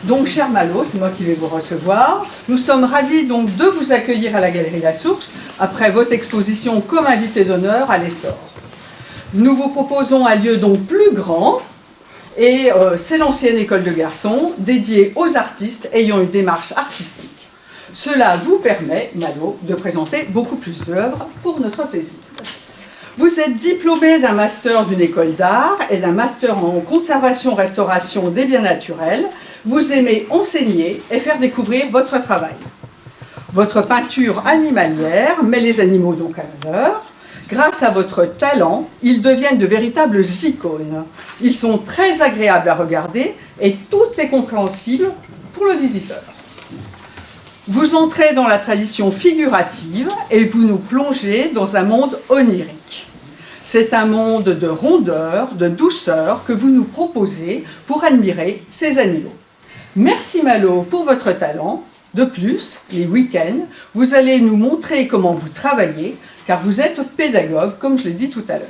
Donc, cher Malo, c'est moi qui vais vous recevoir. Nous sommes ravis donc de vous accueillir à la Galerie La Source après votre exposition comme invité d'honneur à l'Essor. Nous vous proposons un lieu donc plus grand et c'est l'ancienne école de garçons dédiée aux artistes ayant une démarche artistique. Cela vous permet, Malo, de présenter beaucoup plus d'œuvres pour notre plaisir. Vous êtes diplômé d'un master d'une école d'art et d'un master en conservation-restauration des biens naturels. Vous aimez enseigner et faire découvrir votre travail. Votre peinture animalière met les animaux donc à l'honneur. Grâce à votre talent, ils deviennent de véritables icônes. Ils sont très agréables à regarder et tout est compréhensible pour le visiteur. Vous entrez dans la tradition figurative et vous nous plongez dans un monde onirique. C'est un monde de rondeur, de douceur que vous nous proposez pour admirer ces animaux. Merci Malo pour votre talent. De plus, les week-ends, vous allez nous montrer comment vous travaillez, car vous êtes pédagogue, comme je l'ai dit tout à l'heure.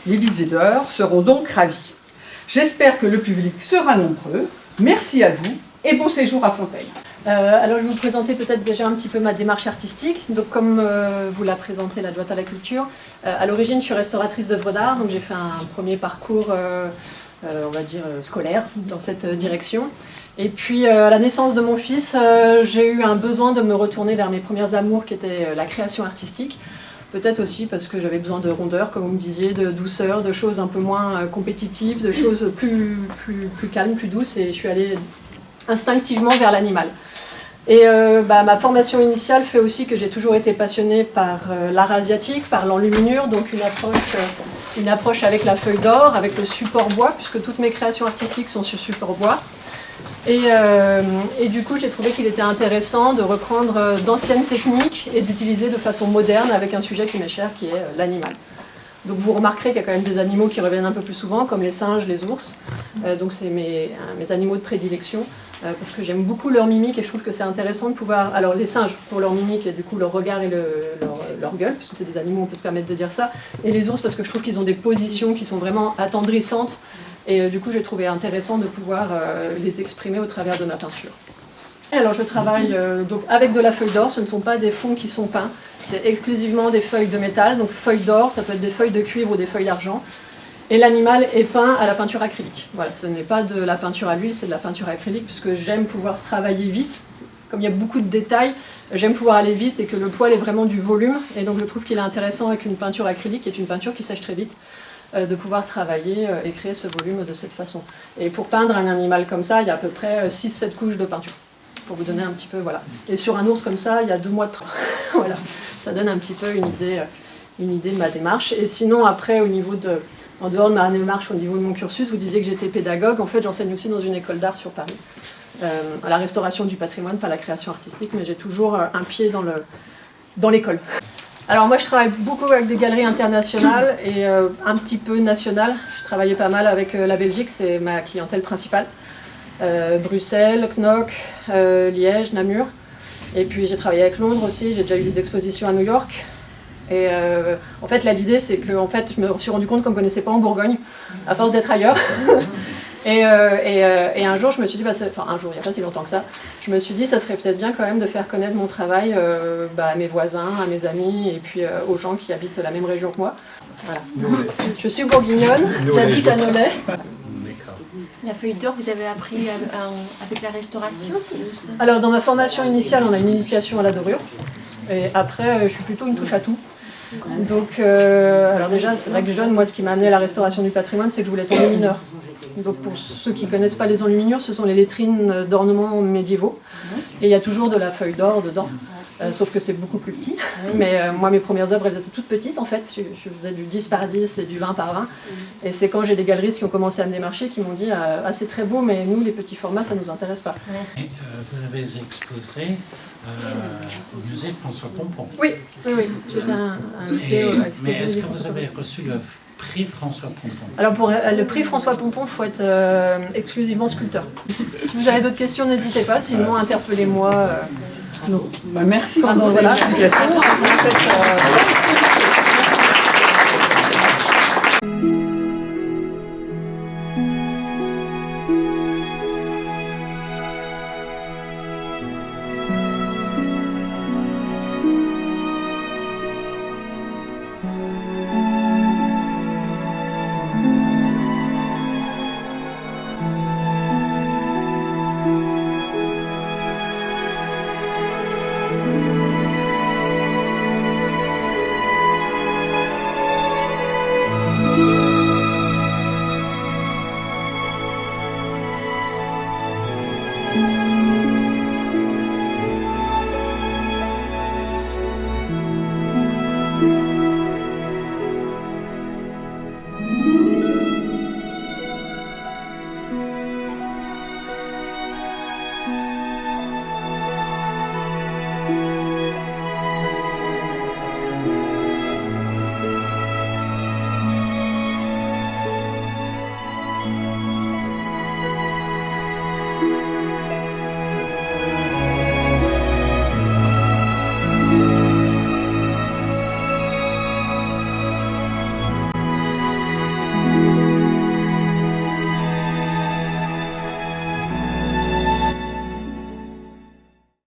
Les visiteurs seront donc ravis. J'espère que le public sera nombreux. Merci à vous et bon séjour à Fontaine. Alors je vais vous présenter peut-être déjà un petit peu ma démarche artistique. Donc comme vous l'a présenté l'adjointe à la culture, à l'origine je suis restauratrice d'œuvres d'art, donc j'ai fait un premier parcours, on va dire, scolaire dans cette direction. Et puis à la naissance de mon fils, j'ai eu un besoin de me retourner vers mes premières amours qui étaient la création artistique. Peut-être aussi parce que j'avais besoin de rondeur, comme vous me disiez, de douceur, de choses un peu moins compétitives, de choses plus calmes, plus douces, et je suis allée instinctivement vers l'animal. Et ma formation initiale fait aussi que j'ai toujours été passionnée par l'art asiatique, par l'enluminure, donc une approche avec la feuille d'or, avec le support bois, puisque toutes mes créations artistiques sont sur support bois. Et du coup, j'ai trouvé qu'il était intéressant de reprendre d'anciennes techniques et d'utiliser de façon moderne avec un sujet qui m'est cher, qui est l'animal. Donc vous remarquerez qu'il y a quand même des animaux qui reviennent un peu plus souvent, comme les singes, les ours. Donc c'est mes animaux de prédilection, parce que j'aime beaucoup leur mimique et je trouve que c'est intéressant de pouvoir... Alors les singes pour leur mimique et du coup leur regard et leur gueule, parce que c'est des animaux, on peut se permettre de dire ça. Et les ours parce que je trouve qu'ils ont des positions qui sont vraiment attendrissantes. Et du coup j'ai trouvé intéressant de pouvoir les exprimer au travers de ma peinture. Alors je travaille donc avec de la feuille d'or, ce ne sont pas des fonds qui sont peints, c'est exclusivement des feuilles de métal, donc feuilles d'or, ça peut être des feuilles de cuivre ou des feuilles d'argent. Et l'animal est peint à la peinture acrylique. Voilà, ce n'est pas de la peinture à l'huile, c'est de la peinture acrylique, puisque j'aime pouvoir travailler vite. Comme il y a beaucoup de détails, j'aime pouvoir aller vite et que le poil est vraiment du volume. Et donc je trouve qu'il est intéressant avec une peinture acrylique, qui est une peinture qui sèche très vite, de pouvoir travailler et créer ce volume de cette façon. Et pour peindre un animal comme ça, il y a à peu près 6-7 couches de peinture. Pour vous donner un petit peu, voilà. Et sur un ours comme ça, il y a 2 mois de travail. Voilà, ça donne un petit peu une idée de ma démarche. Et sinon, après, en dehors de ma démarche, au niveau de mon cursus, vous disiez que j'étais pédagogue. En fait, j'enseigne aussi dans une école d'art sur Paris, à la restauration du patrimoine, pas la création artistique, mais j'ai toujours un pied dans l'école. Alors moi, je travaille beaucoup avec des galeries internationales et un petit peu nationales. Je travaillais pas mal avec la Belgique, c'est ma clientèle principale. Bruxelles, Knock, Liège, Namur. Et puis j'ai travaillé avec Londres aussi, j'ai déjà eu des expositions à New York. Et en fait, là, l'idée, c'est que je me suis rendu compte qu'on ne me connaissait pas en Bourgogne, à force d'être ailleurs. Et un jour, je me suis dit, un jour, il n'y a pas si longtemps que ça, je me suis dit, ça serait peut-être bien quand même de faire connaître mon travail à mes voisins, à mes amis, et puis aux gens qui habitent la même région que moi. Voilà. Je suis bourguignonne, j'habite à Nolay. La feuille d'or, vous avez appris avec la restauration? Alors, dans ma formation initiale, on a une initiation à la dorure. Et après, je suis plutôt une touche à tout. Donc, alors déjà, c'est vrai que jeune, moi, ce qui m'a amené à la restauration du patrimoine, c'est que je voulais être enlumineur. Donc, pour ceux qui ne connaissent pas les enluminures, ce sont les lettrines d'ornements médiévaux. Et il y a toujours de la feuille d'or dedans. Sauf que c'est beaucoup plus petit. Mais moi, mes premières œuvres, elles étaient toutes petites en fait. Je faisais du 10 par 10 et du 20 par 20. Et c'est quand j'ai des galeristes qui ont commencé à me démarcher qui m'ont dit ah, c'est très beau, mais nous, les petits formats, ça ne nous intéresse pas. Vous avez exposé au musée François Pompon. Oui. J'étais invitée à exposer. Mais est-ce que vous avez reçu le prix François Pompon? Alors pour le prix François Pompon, il faut être exclusivement sculpteur. Si vous avez d'autres questions, n'hésitez pas. Sinon, interpellez-moi. Merci pour voilà. l'explication.